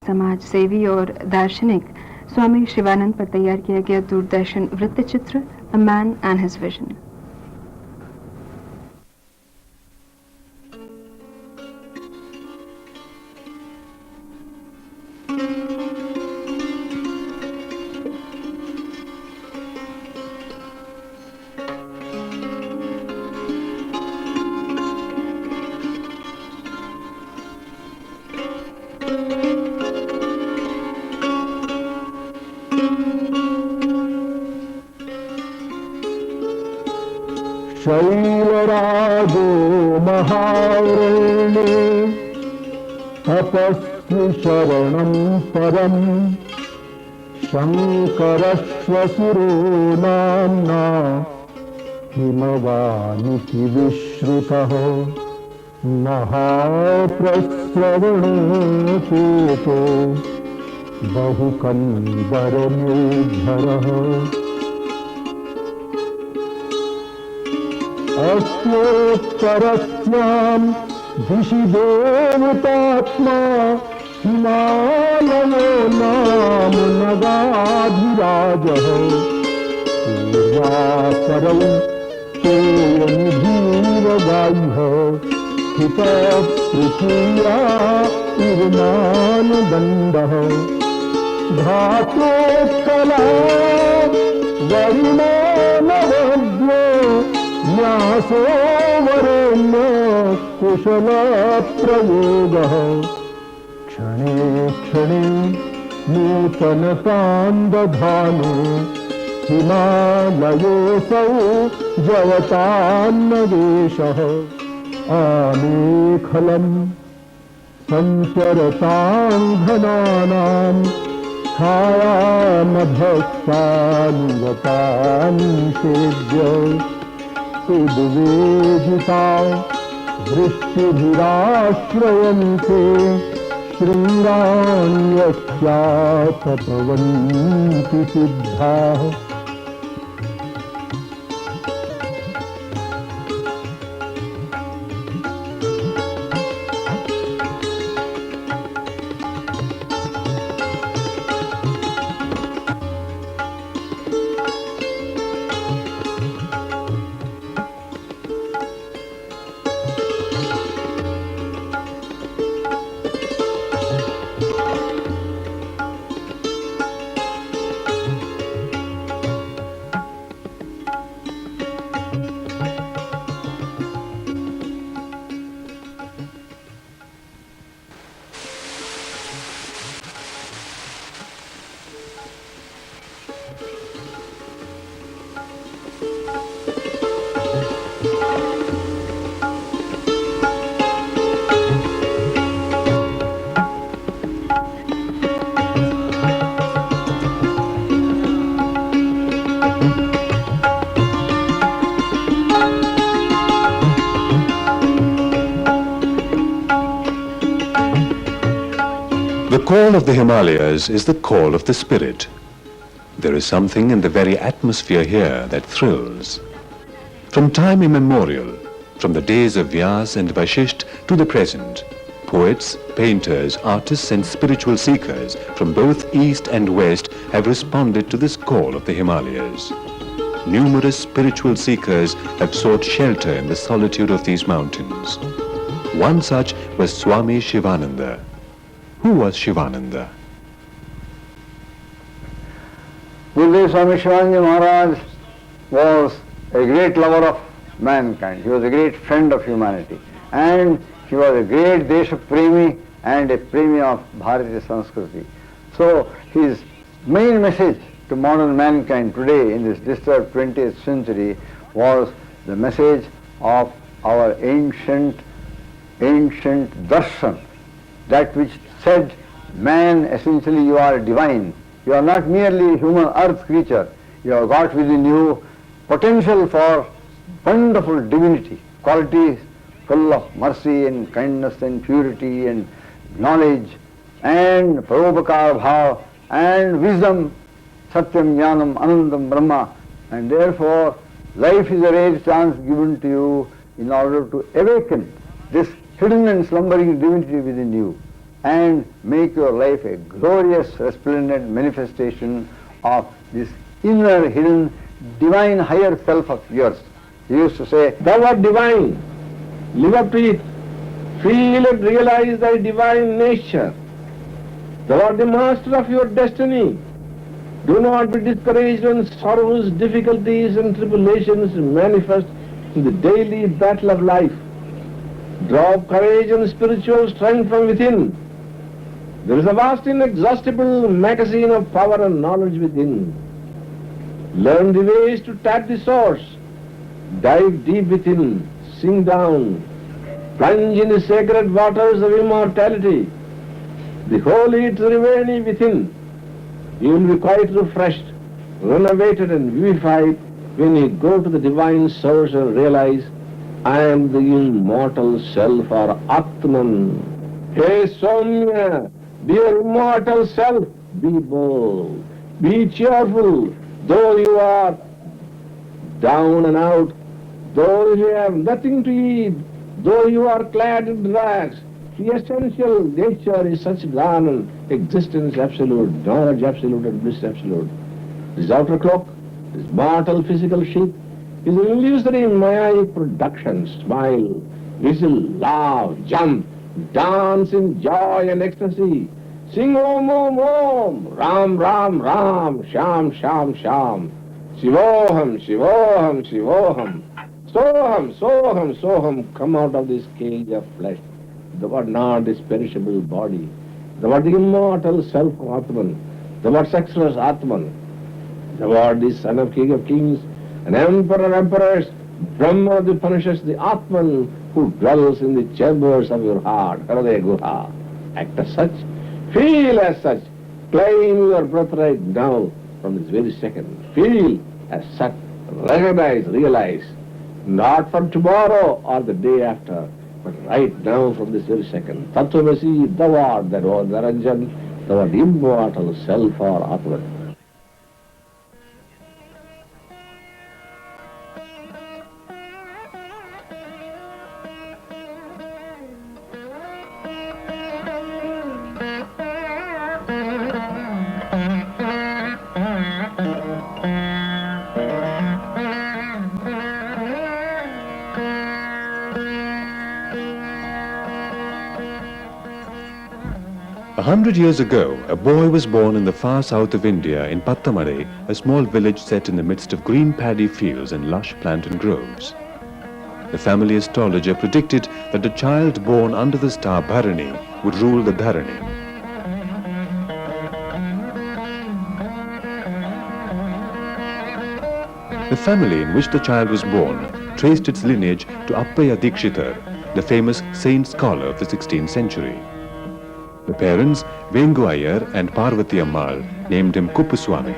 समाज सेवी और दार्शनिक स्वामी शिवानंद पर तैयार किया गया दूरदर्शन वृत्तचित्र a man and his vision. शैलराजो महारण्ये तपस्वी शरणं परम् शङ्करश्वसुरो नाम्ना हिमवानिति विश्रुतः महाप्रश्रवणोपेतो बहुकन्वरमूर्धरः अस्योत्तरस्यां दिशि देवतात्मा हिमालयो नाम नगाधिराजः पूर्वापरौ तोयनिधीरगायः स्थितः पृथिव्या इवमानदण्डः धातोत्कला वरुणो न्यासो वरेण्य कुशलप्रयोगः क्षणे क्षणे नूतनतान्दधानो हिमालयोऽसौ जवतान्नदेशः आमेखलं सञ्चरताङ्घनानां छायामभक्तानुगतानिषेव्य उद्वेजिता वृष्टिभिराश्रयन्ते शृङ्गान्यस्यातपवन्ति सिद्धाः The call of the Himalayas is the call of the spirit. There is something in the very atmosphere here that thrills. From time immemorial, from the days of Vyas and Vashisht to the present, poets, painters, artists and spiritual seekers from both east and west have responded to this call of the Himalayas. Numerous spiritual seekers have sought shelter in the solitude of these mountains. One such was Swami Sivananda. Who was Sivananda? Gurudev Swami Shivananda Maharaj was a great lover of mankind. He was a great friend of humanity. And he was a great Desha-premi and a premi of Bharatiya Sanskriti. So his main message to modern mankind today in this disturbed 20th century was the message of our ancient darshan, that which said, man, essentially you are divine. You are not merely a human earth creature. You have got within you potential for wonderful divinity, qualities full of mercy and kindness and purity and knowledge and parobakar bhav and wisdom, satyam, jnanam, anandam, brahma. And therefore, life is a rare chance given to you in order to awaken this hidden and slumbering divinity within you. and make your life a glorious, resplendent manifestation of this inner, hidden, divine higher self of yours. He used to say, Thou art divine. Live up to it. Feel and realize thy divine nature. Thou art the master of your destiny. Do not be discouraged when sorrows, difficulties and tribulations manifest in the daily battle of life. Draw up courage and spiritual strength from within. There is a vast inexhaustible magazine of power and knowledge within. Learn the ways to tap the source. Dive deep within. Sink down. Plunge in the sacred waters of immortality. The holy Triveni within. You will be quite refreshed, renovated and vivified when you go to the divine source and realize, I am the immortal self or Atman. Hey Swami, dear immortal self, be bold, be cheerful, though you are down and out, though you have nothing to eat, though you are clad in rags. The essential nature is such gone, existence absolute, knowledge absolute and bliss absolute. This outer cloak, this mortal physical sheath, is an illusory Maya production. Smile, whistle, laugh, jump, dance in joy and ecstasy. Sing Om Om Om, Ram Ram Ram, Sham Sham Sham, Shivoham Shivoham Shivoham, Soham Soham Soham. Come out of this cage of flesh. Thou art not this perishable body. Thou art the immortal self of Atman. Thou art sexless Atman. Thou art the son of king of kings, an emperor of emperors, Brahma the punishes the Atman who dwells in the chambers of your heart, Hridaya Guha. Act as such, feel as such, claim your birthright now from this very second. Feel as such, recognize, realize, not for tomorrow or the day after, but right now from this very second. Tattvamasi, thou art that one, Naranjan, thou art immortal self or Atman. 100 years ago, a boy was born in the far south of India in Pattamade, a small village set in the midst of green paddy fields and lush plantain groves. The family astrologer predicted that the child born under the star Bharani would rule the Dharani. The family in which the child was born traced its lineage to Appaya Dikshitar, the famous saint scholar of the 16th century. The parents, Vengu Iyer and Parvati Ammal, named him Kuppuswami.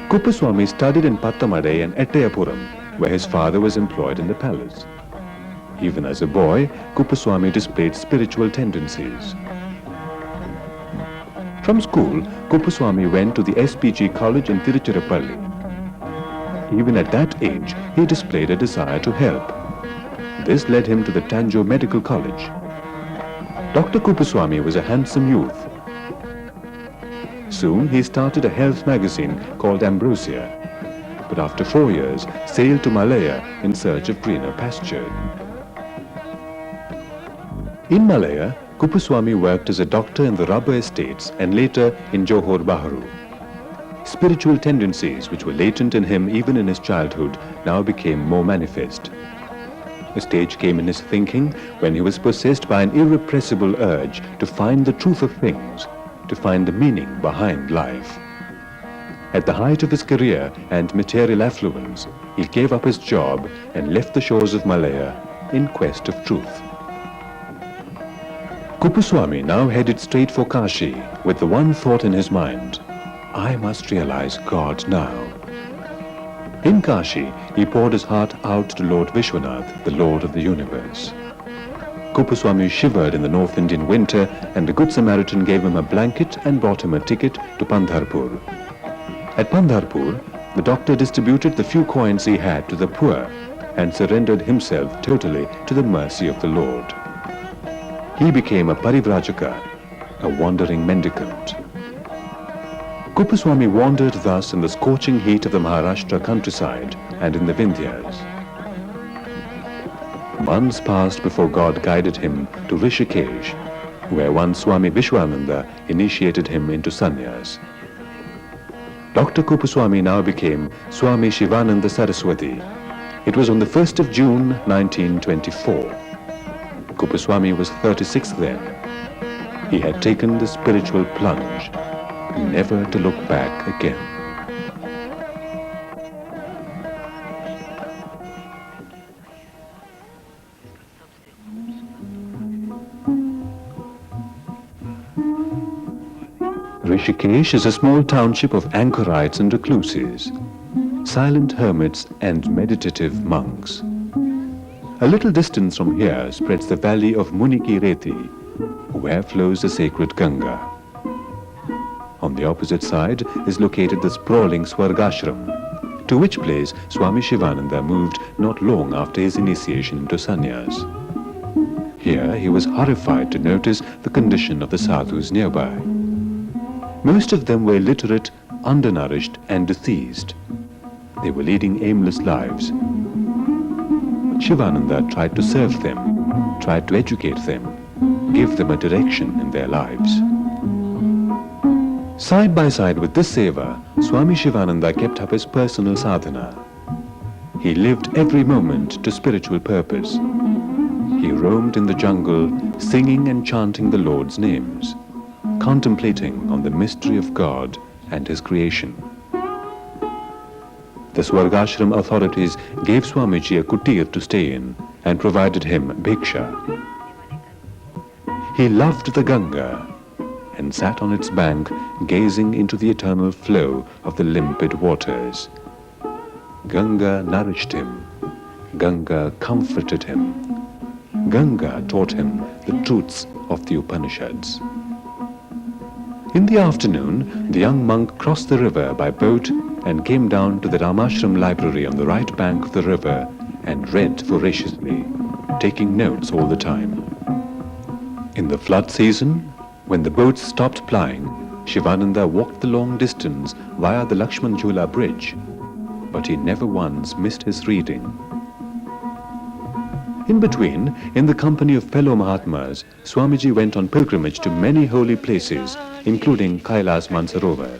Kuppuswami studied in Pattamade and Ettayapuram, where his father was employed in the palace. Even as a boy, Kuppuswami displayed spiritual tendencies. From school, Kuppuswami went to the SPG college in Tiruchirappalli. Even at that age, he displayed a desire to help. This led him to the Tanjore Medical College. Dr. Kuppuswami was a handsome youth. Soon he started a health magazine called Ambrosia, but after 4 years sailed to Malaya in search of greener pasture. In Malaya, Kuppuswami worked as a doctor in the rubber estates and later in Johor Bahru. Spiritual tendencies which were latent in him even in his childhood now became more manifest. A stage came in his thinking when he was possessed by an irrepressible urge to find the truth of things, to find the meaning behind life. At the height of his career and material affluence, he gave up his job and left the shores of Malaya in quest of truth. Kuppuswami now headed straight for Kashi with the one thought in his mind: I must realize God now. In Kashi, he poured his heart out to Lord Vishwanath, the Lord of the universe. Kuppuswami shivered in the North Indian winter, and the Good Samaritan gave him a blanket and bought him a ticket to Pandharpur. At Pandharpur, the doctor distributed the few coins he had to the poor and surrendered himself totally to the mercy of the Lord. he became a parivrajaka, a wandering mendicant. Kupaswami wandered thus in the scorching heat of the Maharashtra countryside and in the Vindhyas. Months passed before God guided him to Rishikesh, where one Swami Vishwananda initiated him into sannyas. Dr. Kupaswami now became Swami Sivananda Saraswati. It was on the 1st of June 1924. Kupaswami was 36 then. He had taken the spiritual plunge, never to look back again. Rishikesh is a small township of anchorites and recluses, silent hermits and meditative monks. A little distance from here spreads the valley of Munikireti, where flows the sacred Ganga. On the opposite side is located the sprawling Swargashram, to which place Swami Shivananda moved not long after his initiation into sannyas. Here he was horrified to notice the condition of the sadhus nearby. Most of them were illiterate, undernourished and diseased. They were leading aimless lives. Shivananda tried to serve them, tried to educate them, give them a direction in their lives. Side by side with this seva, Swami Shivananda kept up his personal sadhana. He lived every moment to spiritual purpose. He roamed in the jungle, singing and chanting the Lord's names, contemplating on the mystery of God and His creation. The Swargashram authorities gave Swamiji a kutir to stay in and provided him bhiksha. He loved the Ganga and sat on its bank gazing into the eternal flow of the limpid waters. Ganga nourished him. Ganga comforted him. Ganga taught him the truths of the Upanishads. In the afternoon, the young monk crossed the river by boat and came down to the Ramashram library on the right bank of the river and read voraciously, taking notes all the time. In the flood season, when the boats stopped plying, Shivananda walked the long distance via the Lakshman Jhula bridge, but he never once missed his reading. In between, in the company of fellow Mahatmas, Swamiji went on pilgrimage to many holy places, including Kailas Mansarovar.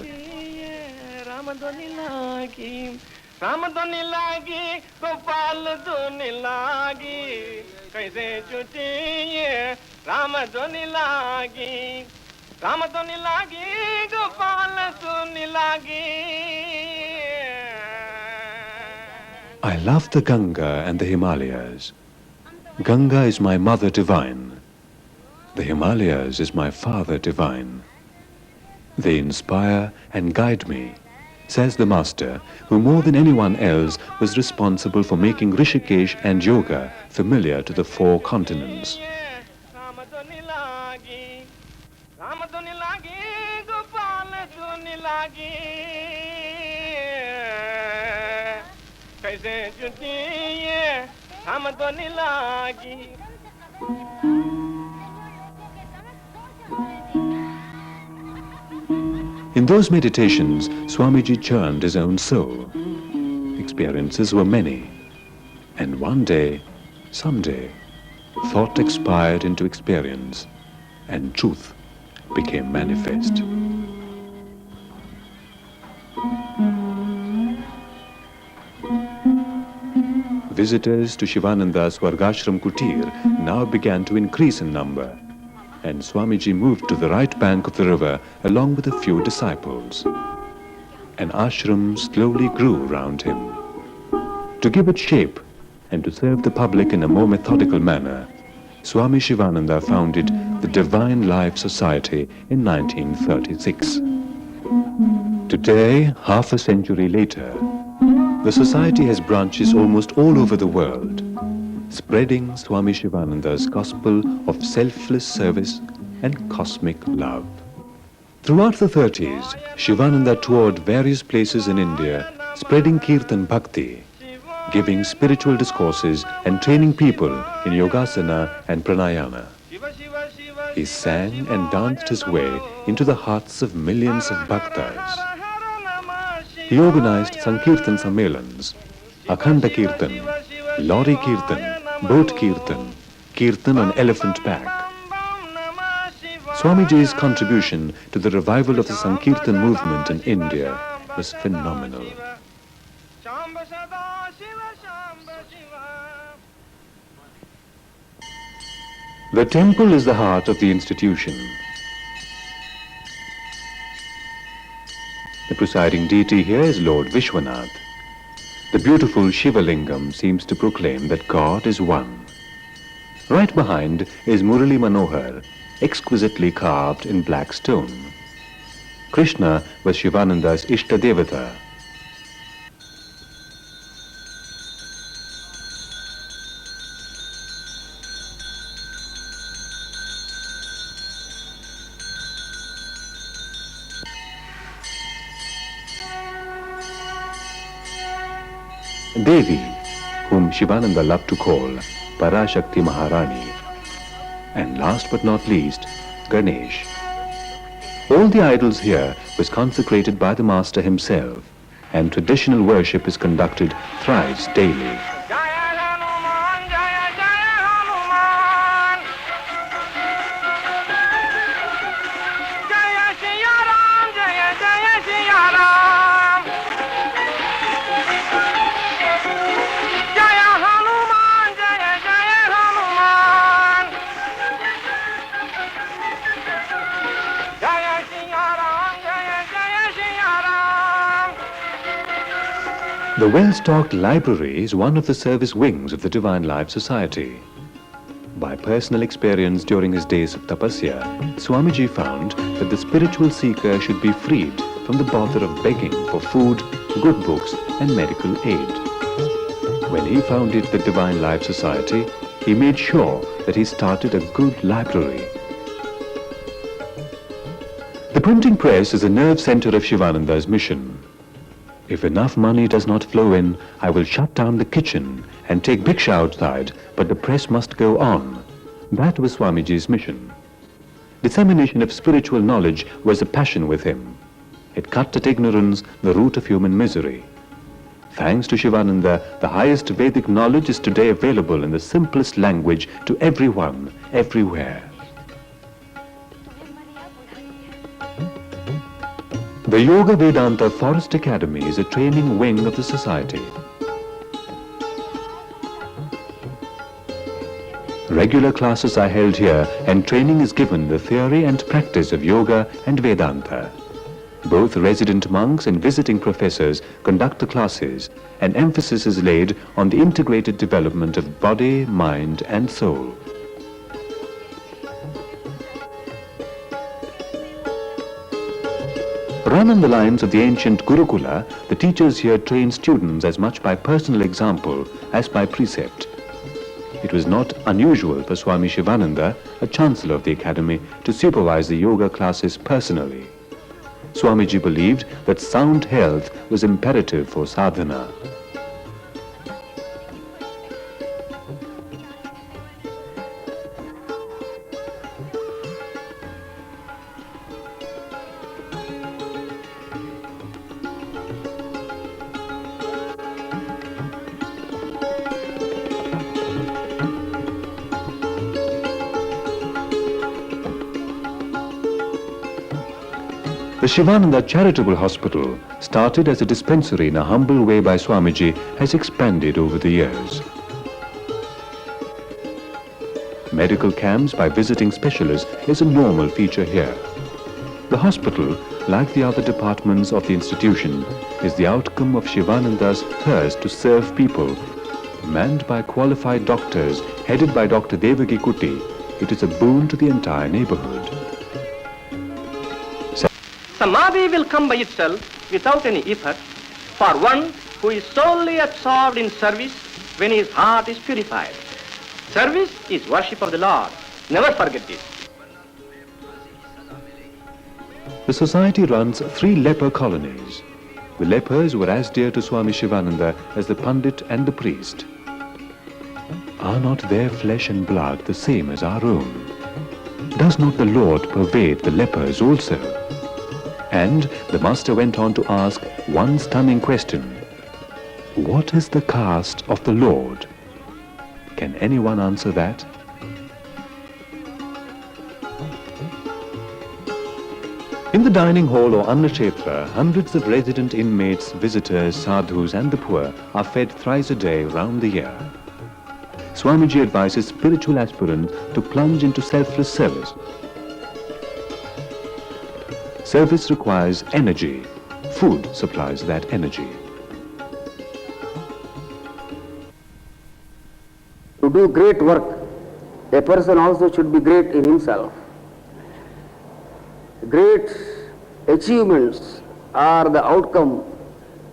I love the Ganga and the Himalayas. Ganga is my mother divine. The Himalayas is my father divine. They inspire and guide me, says the master, who more than anyone else was responsible for making Rishikesh and yoga familiar to the 4 continents. In those meditations, Swamiji churned his own soul. Experiences were many. And one day, someday, thought expired into experience, and truth became manifest. Visitors to Shivananda's Swargashram Kutir now began to increase in number, and Swamiji moved to the right bank of the river along with a few disciples. An ashram slowly grew round him. To give it shape and to serve the public in a more methodical manner, Swami Shivananda founded the Divine Life Society in 1936. Today, half a century later, the society has branches almost all over the world, spreading Swami Shivananda's gospel of selfless service and cosmic love. Throughout the 30s, Shivananda toured various places in India, spreading Kirtan Bhakti, giving spiritual discourses and training people in Yogasana and Pranayama. he sang and danced his way into the hearts of millions of bhaktas. He organized Sankirtan Sammelans, Akhanda Kirtan, Lorry Kirtan, Boat Kirtan, Kirtan on elephant back. Swamiji's contribution to the revival of the Sankirtan movement in India was phenomenal. The temple is the heart of the institution. The presiding deity here is Lord Vishwanath. The beautiful Shiva Lingam seems to proclaim that God is one. Right behind is Murali Manohar, exquisitely carved in black stone. Krishna was Sivananda's Ishta Devata. Devi, whom Sivananda loved to call Parashakti Maharani. And last but not least, Ganesh. All the idols here was consecrated by the master himself, and traditional worship is conducted thrice daily. The well-stocked library is one of the service wings of the Divine Life Society. By personal experience during his days of tapasya, Swamiji found that the spiritual seeker should be freed from the bother of begging for food, good books and medical aid. When he founded the Divine Life Society, he made sure that he started a good library. The printing press is the nerve center of Sivananda's mission. If enough money does not flow in, I will shut down the kitchen and take bhiksha outside, but the press must go on. That was Swamiji's mission. Dissemination of spiritual knowledge was a passion with him. It cut at ignorance, the root of human misery. Thanks to Sivananda, the highest Vedic knowledge is today available in the simplest language to everyone, everywhere. The Yoga Vedanta Forest Academy is a training wing of the society. Regular classes are held here and training is given the theory and practice of yoga and Vedanta. Both resident monks and visiting professors conduct the classes, and emphasis is laid on the integrated development of body, mind and soul. Run on the lines of the ancient Gurukula, the teachers here train students as much by personal example as by precept. It was not unusual for Swami Sivananda, a chancellor of the academy, to supervise the yoga classes personally. Swamiji believed that sound health was imperative for sadhana. The Sivananda Charitable Hospital, started as a dispensary in a humble way by Swamiji, has expanded over the years. Medical camps by visiting specialists is a normal feature here. The hospital, like the other departments of the institution, is the outcome of Sivananda's thirst to serve people. Manned by qualified doctors, headed by Dr. Devaki Kuti, it is a boon to the entire neighborhood. Samadhi will come by itself without any effort for one who is solely absorbed in service when his heart is purified. Service is worship of the Lord. Never forget this. The society runs 3 leper colonies. The lepers were as dear to Swami Sivananda as the Pandit and the priest. Are not their flesh and blood the same as our own? Does not the Lord pervade the lepers also? And the master went on to ask one stunning question. What is the caste of the Lord? Can anyone answer that? In the dining hall or Annakshetra, hundreds of resident inmates, visitors, sadhus and the poor are fed thrice a day round the year. Swamiji advises spiritual aspirants to plunge into selfless service. Service requires energy. Food supplies that energy. To do great work, a person also should be great in himself. Great achievements are the outcome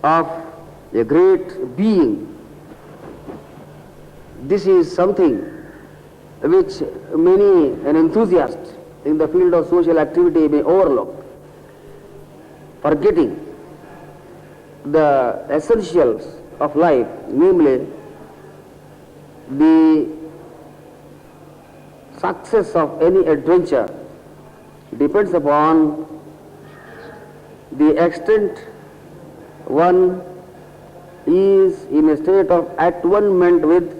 of a great being. This is something which an enthusiast in the field of social activity may overlook, forgetting the essentials of life, namely the success of any adventure depends upon the extent one is in a state of at-one-ment with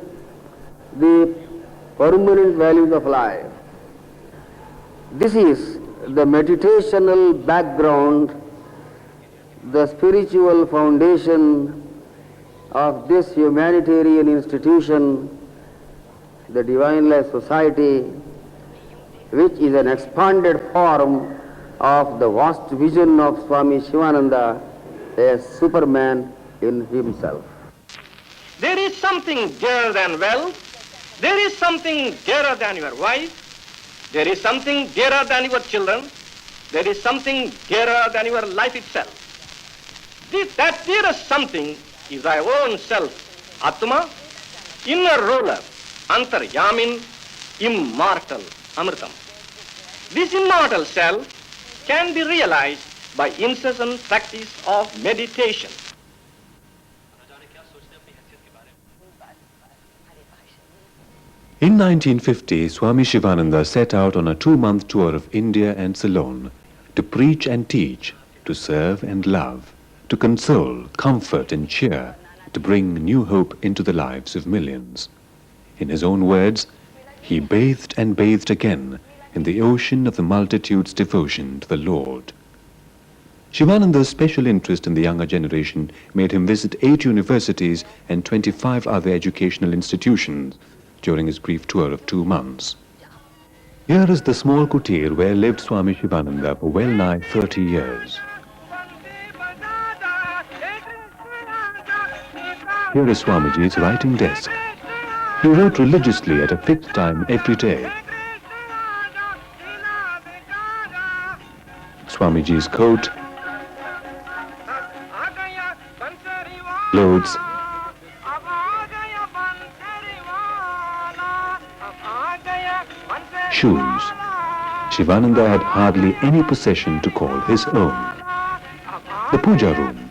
the permanent values of life. This is the meditational background, the spiritual foundation of this humanitarian institution, the Divine Life Society, which is an expanded form of the vast vision of Swami Sivananda, a Superman in himself. There is something dearer than wealth. There is something dearer than your wife. There is something dearer than your children. There is something dearer than your life itself. That dearest something is thy own self, Atma, inner ruler, Antaryamin, immortal, Amritam. This immortal self can be realized by incessant practice of meditation. In 1950, Swami Sivananda set out on a 2-month tour of India and Ceylon to preach and teach, to serve and love, to console, comfort and cheer, to bring new hope into the lives of millions. In his own words, he bathed and bathed again in the ocean of the multitude's devotion to the Lord. Sivananda's special interest in the younger generation made him visit 8 universities and 25 other educational institutions during his brief tour of 2 months. Here is the small kutir where lived Swami Sivananda for well nigh 30 years. Here is Swamiji's writing desk. He wrote religiously at a fixed time every day. Swamiji's coat, clothes, shoes. Sivananda had hardly any possession to call his own. The puja room.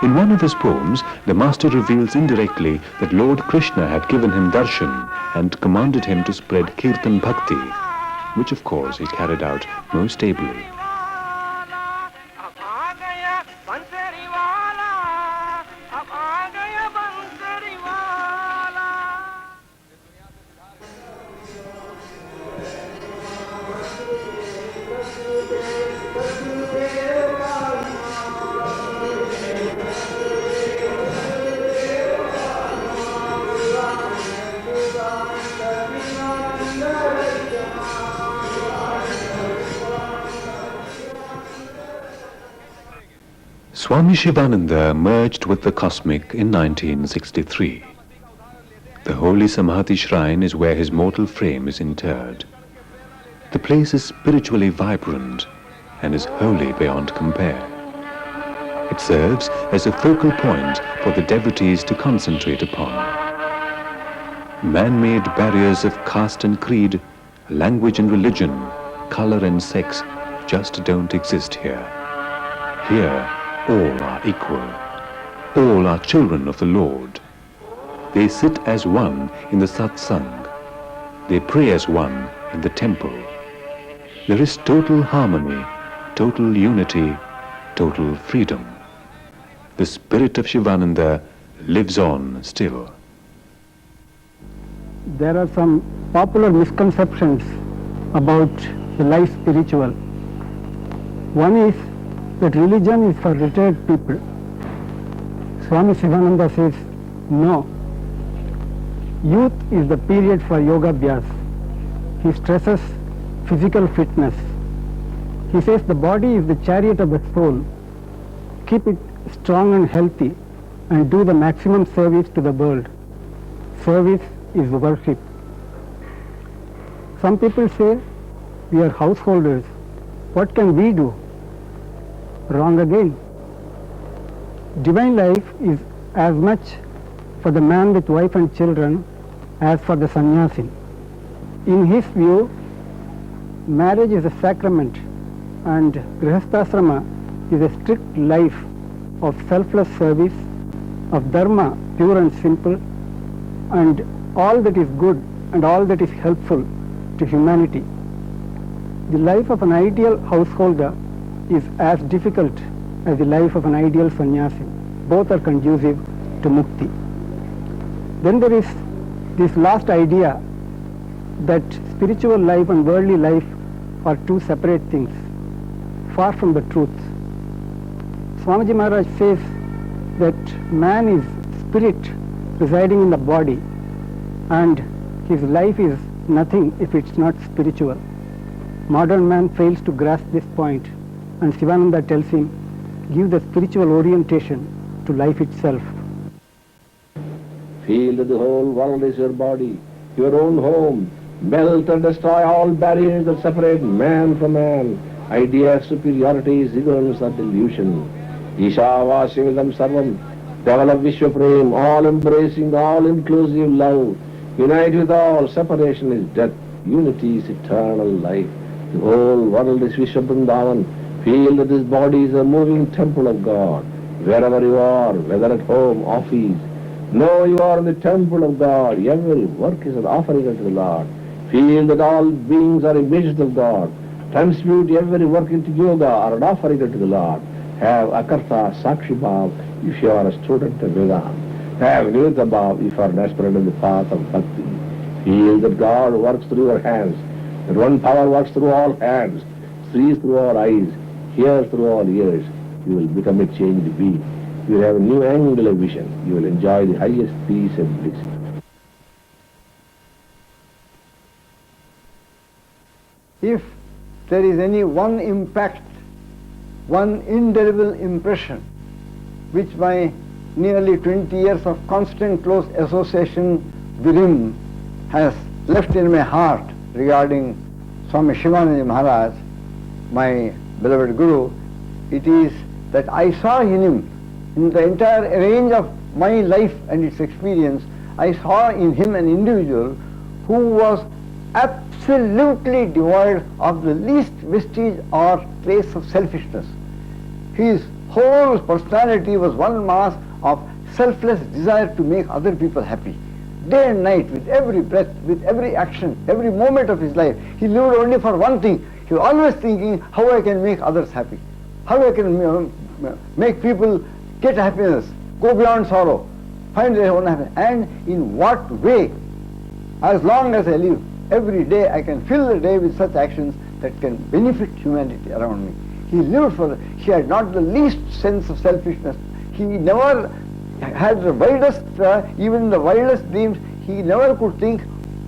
In one of his poems, the master reveals indirectly that Lord Krishna had given him darshan and commanded him to spread kirtan bhakti, which of course he carried out most ably. Swami Sivananda merged with the cosmic in 1963. The holy Samadhi shrine is where his mortal frame is interred. The place is spiritually vibrant and is holy beyond compare. It serves as a focal point for the devotees to concentrate upon. Man-made barriers of caste and creed, language and religion, color and sex just don't exist here. Here, all are equal. All are children of the Lord. They sit as one in the satsang. They pray as one in the temple. there is total harmony, total unity, total freedom. The spirit of Sivananda lives on still. There are some popular misconceptions about the life spiritual. One is that religion is for retired people. Swami Sivananda says, no. Youth is the period for yoga abhyas. He stresses physical fitness. He says the body is the chariot of the soul. Keep it strong and healthy and do the maximum service to the world. Service is worship. Some people say, we are householders. What can we do? Wrong again. Divine life is as much for the man with wife and children as for the sannyasi. In his view, marriage is a sacrament and grihasthasrama is a strict life of selfless service, of dharma pure and simple, and all that is good and all that is helpful to humanity. The life of an ideal householder is as difficult as the life of an ideal sannyasi. Both are conducive to mukti. Then there is this last idea that spiritual life and worldly life are two separate things, far from the truth. Swamiji Maharaj says that man is spirit residing in the body and his life is nothing if it's not spiritual. Modern man fails to grasp this point, and Sivananda tells him, give the spiritual orientation to life itself. Feel that the whole world is your body, your own home. Melt and destroy all barriers that separate man from man. Idea of superiority is ignorance or delusion. Isha Vasimidam Sarvam. Develop Vishwaprem, all-embracing, all-inclusive love. Unite with all. Separation is death. Unity is eternal life. The whole world is Vishwabrindavan. Feel that this body is a moving temple of God. Wherever you are, whether at home, office, know you are in the temple of God. Every work is an offering unto the Lord. Feel that all beings are images of God. Transmute every work into yoga or an offering unto the Lord. Have akarta, sakshi bhav if you are a student of Vedanta. Have nirvita bhav if you are an aspirant in the path of bhakti. Feel that God works through your hands, that one power works through all hands, sees through all eyes, hears through all ears. You will become a changed being. You will have a new angle of vision. You will enjoy the highest peace and bliss. If there is any one impact, one indelible impression, which my nearly 20 years of constant close association with him has left in my heart regarding Swami Sivananda Maharaj, my beloved Guru, it is that I saw in him, in the entire range of my life and its experience, I saw in him an individual who was absolutely devoid of the least vestige or trace of selfishness. His whole personality was one mass of selfless desire to make other people happy. Day and night, with every breath, with every action, every moment of his life, he lived only for one thing. He was always thinking how I can make others happy, how I can make people get happiness, go beyond sorrow, find their own happiness, and in what way, as long as I live, every day I can fill the day with such actions that can benefit humanity around me. He lived for, he had not the least sense of selfishness. He never had the wildest, even the wildest dreams. He never could think,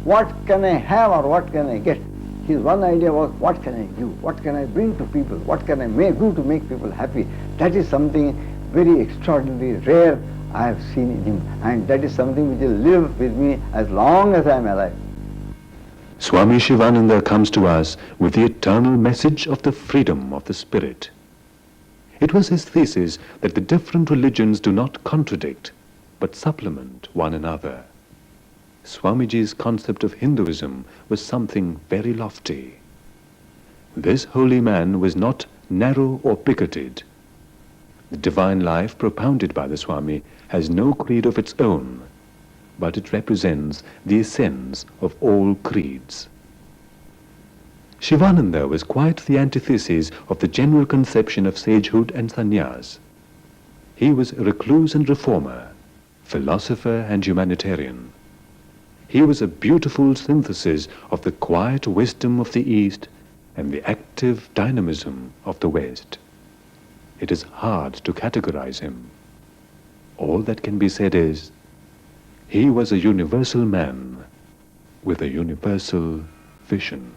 what can I have or what can I get? His one idea was, what can I give? What can I bring to people? What can I do to make people happy? That is something very extraordinary, rare I have seen in him. And that is something which will live with me as long as I am alive. Swami Sivananda comes to us with the eternal message of the freedom of the spirit. It was his thesis that the different religions do not contradict, but supplement one another. Swamiji's concept of Hinduism was something very lofty. This holy man was not narrow or bigoted. The divine life propounded by the Swami has no creed of its own, but it represents the essence of all creeds. Sivananda was quite the antithesis of the general conception of sagehood and sannyas. He was a recluse and reformer, philosopher and humanitarian. He was a beautiful synthesis of the quiet wisdom of the East and the active dynamism of the West. It is hard to categorize him. All that can be said is, he was a universal man with a universal vision.